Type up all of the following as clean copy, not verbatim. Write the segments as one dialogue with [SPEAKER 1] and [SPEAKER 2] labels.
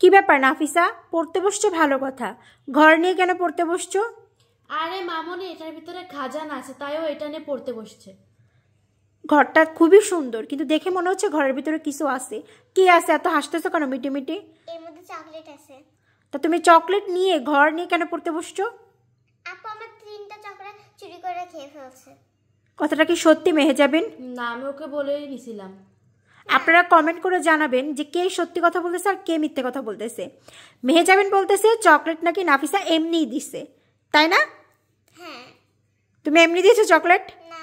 [SPEAKER 1] কি ব্যাপার নাফিসা, পড়তে বসছো ভালো কথা, ঘর নিয়ে কেন পড়তে বসছো?
[SPEAKER 2] আরে মামনি, এটার ভিতরে খাজানা আছে, তাইও এটা নিয়ে পড়তে বসছে।
[SPEAKER 1] ঘরটা খুবই সুন্দর, কিন্তু দেখে মনে হচ্ছে ঘরের ভিতরে কিছু আছে। কি আছে? এত হাসতেছো কেন মিটি মিটি?
[SPEAKER 3] এর মধ্যে চকলেট আছে।
[SPEAKER 1] তা তুমি চকলেট নিয়ে ঘর নিয়ে কেন পড়তে বসছো?
[SPEAKER 3] আপু আমার 3টা চকলেট চুরি করে খেয়ে ফেলছে।
[SPEAKER 1] কথাটা কি সত্যি মেহেজাবিন?
[SPEAKER 2] না, আমি ওকে বলেই দিছিলাম।
[SPEAKER 1] আপনারা কমেন্ট করে জানাবেন যে কে সত্যি কথা বলতেছে আর কে মিথ্যে কথা বলতেছে। মেহেজাবিন বলতেছে চকলেট নাকি নাফিসা এমনিই দিছে, তাই না?
[SPEAKER 3] হ্যাঁ।
[SPEAKER 1] তুমি এমনি দিয়েছো চকলেট?
[SPEAKER 3] না।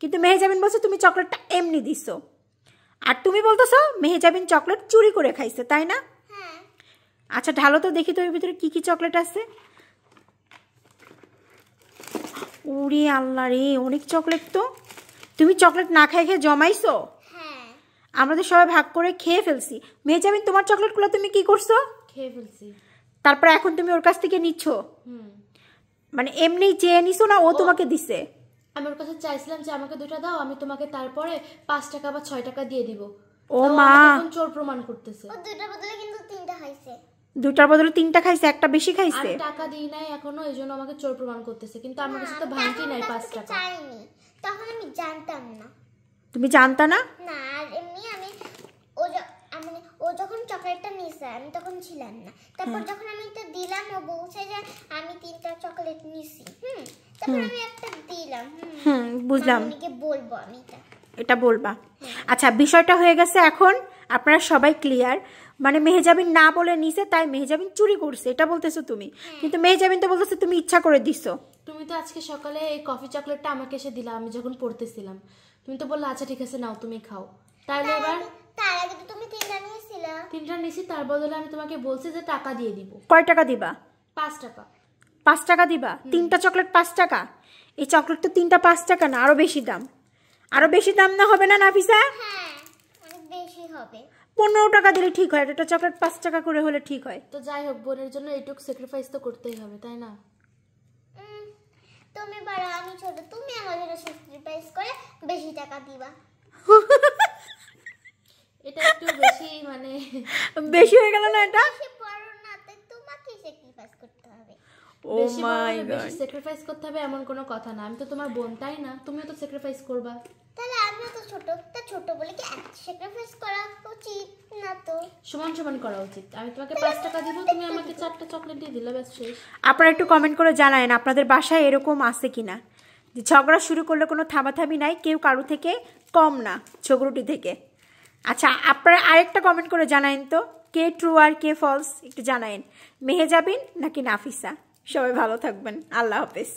[SPEAKER 1] কিন্তু মেহেজাবিন বলছে তুমি চকলেটটা এমনি দিছো, আর তুমি বলতেছো মেহেজাবিন চকলেট চুরি করে খাইছে, তাই না?
[SPEAKER 3] হ্যাঁ।
[SPEAKER 1] আচ্ছা ঢালো তো দেখি তো এর ভিতরে কি কি চকলেট আছে। ওরে আল্লাহ রে, অনেক চকলেট তো। তুমি চকলেট না খাই খেয়ে জমাইছো?
[SPEAKER 3] হ্যাঁ।
[SPEAKER 1] আমরা তো সবাই ভাগ করে খেয়ে ফেলছি। মেহেজাবিন তোমার চকলেটগুলো তুমি কি করছো?
[SPEAKER 2] খেয়ে ফেলছি।
[SPEAKER 1] তারপর এখন তুমি ওর কাছ থেকে নিচ্ছ? মানে এমনি চেয়ে নিছো না ও তোমাকে দিছে?
[SPEAKER 2] আমি ওর কাছে চাইছিলাম যে আমাকে 2টা দাও, আমি তোমাকে তারপরে 5 টাকা বা 6 টাকা দিয়ে দিব।
[SPEAKER 1] ও মা,
[SPEAKER 2] এখন চোর প্রমাণ করতেছে।
[SPEAKER 3] ও 2টার বদলে কিন্তু 3টা খাইছে।
[SPEAKER 1] 2টার বদলে 3টা খাইছে, একটা বেশি খাইছে।
[SPEAKER 2] আমি টাকা দিই নাই এখনো, এইজন্য আমাকে চোর প্রমাণ করতেছে। কিন্তু আমার কাছে তো ভাঙতি নাই 5 টাকা।
[SPEAKER 3] চাইনি, তখন আমি জানতাম না।
[SPEAKER 1] তুমি জানতা না?
[SPEAKER 3] না, আর এমনি আমি ও যখন চকলেটটা নিছে আমি তখন ছিলাম না। তারপর যখন আমি এটা দিলাম ও বলছে যে আমি 3টা চকলেট নিছি। তারপর আমি একটা দিলাম।
[SPEAKER 1] বুঝলাম।
[SPEAKER 3] মামনিকে বলবো আমি
[SPEAKER 1] এটা বলবা? আচ্ছা, বিষয়টা হয়ে গেছে এখন, আপনারা সবাই ক্লিয়ার। মানে মেহেজাবিন না বলে নিছে, তাই মেহেজাবিন চুরি করছে এটা বলতেছো তুমি, কিন্তু মেহেজাবিন তো বলতেছে তুমি ইচ্ছা করে দিছো।
[SPEAKER 2] তুমি তো আজকে সকালে এই কফি চকলেটটা আমাকে এসে দিলা, আমি যখন পড়তেছিলাম। তুমি তো বললে আচ্ছা ঠিক আছে নাও তুমি খাও। তাহলে এবার
[SPEAKER 3] তার আগে তো তুমি 3টা নিয়েছিলা।
[SPEAKER 2] 3টা নিছি, তার বদলে আমি তোমাকে বলছি যে টাকা দিয়ে দিব।
[SPEAKER 1] কয় টাকা দিবা?
[SPEAKER 2] 5 টাকা।
[SPEAKER 1] 5 টাকা দিবা? 3টা চকলেট 5 টাকা? এই চকলেট তো 3টা 5 টাকা না, আরো বেশি দাম। আরো বেশি দাম না হবে না নাফিসা?
[SPEAKER 3] হ্যাঁ, অনেক বেশি হবে।
[SPEAKER 1] 15 টাকা দিলে ঠিক হয়, একটা চকলেট 5 টাকা করে হলে ঠিক হয়।
[SPEAKER 2] তো যাই হোক, বোনের জন্য এইটুকু স্যাক্রিফাইস তো করতেই হবে, তাই না?
[SPEAKER 3] তুমি বড় আমি ছোট, তুমি আমার জন্য স্যাক্রিফাইস করে বেশি টাকা দিবা।
[SPEAKER 2] এটা একটু বেশি মানে
[SPEAKER 1] বেশি হয়ে গেল না এটা?
[SPEAKER 3] বেশি বড় না, তাই তোমাকে স্যাক্রিফাইস করতে হবে।
[SPEAKER 1] ও মাই গড,
[SPEAKER 2] বেশি স্যাক্রিফাইস করতে হবে এমন কোনো কথা না। আমি তো তোমার বোন, তাই না? তুমিও তো স্যাক্রিফাইস করবা।
[SPEAKER 3] তাহলে আমিও তো ছোট, তা ছোট বলে কি স্যাক্রিফাইস করা উচিত না? তো
[SPEAKER 2] সমান সমান করা উচিত। আমি তোমাকে 5 টাকা দিব, তুমি আমাকে 4টা চকলেট দিয়ে দিলে, ব্যাস শেষ।
[SPEAKER 1] আপনারা একটু কমেন্ট করে জানায়েন আপনাদের বাসায় এরকম আছে কিনা, যে ঝগড়া শুরু করলে কোনো থামাথামি নাই, কেউ কারো থেকে কম না ঝগড়ুটি থেকে। আচ্ছা আপনারা আরেকটা কমেন্ট করে জানায়েন তো, কে ট্রু আর কে ফলস একটু জানায়েন, মেহেজাবিন নাকি নাফিসা। সবাই ভালো থাকবেন, আল্লাহ হাফেজ।